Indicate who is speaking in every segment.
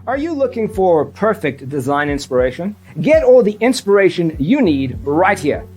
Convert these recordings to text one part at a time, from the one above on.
Speaker 1: Are you looking for perfect design inspiration? Get all the inspiration you need right here.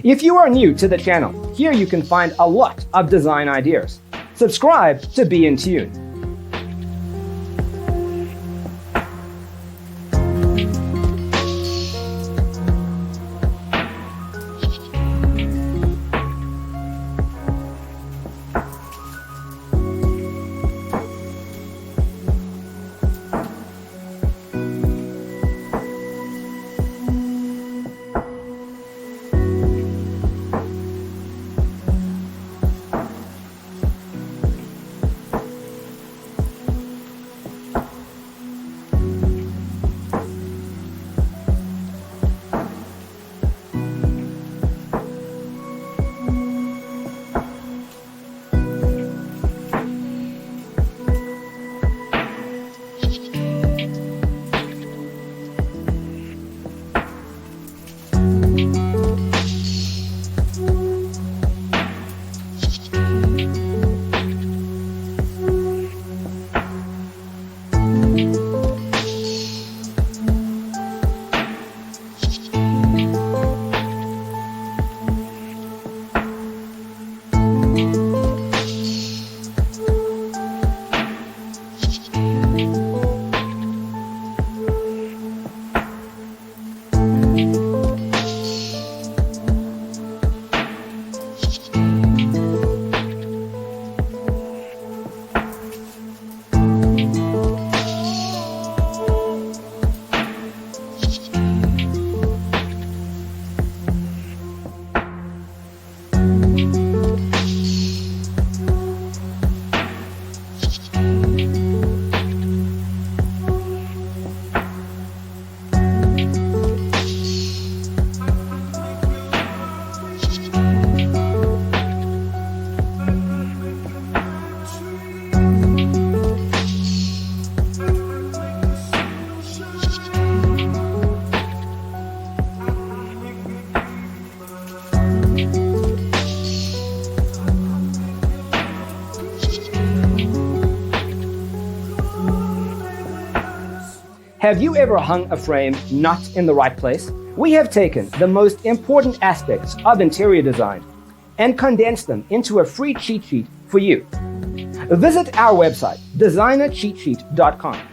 Speaker 1: If you are new to the channel, here you can find a lot of design ideas. Subscribe to be in tune. Have you ever hung a frame not in the right place? We have taken the most important aspects of interior design and condensed them into a free cheat sheet for you. Visit our website, designercheatsheet.com.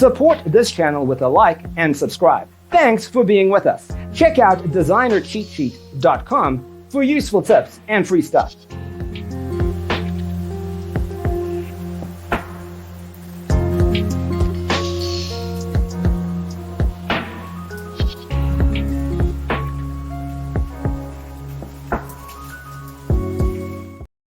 Speaker 1: Support this channel with a like and subscribe. Thanks for being with us. Check out designercheatsheet.com for useful tips and free stuff.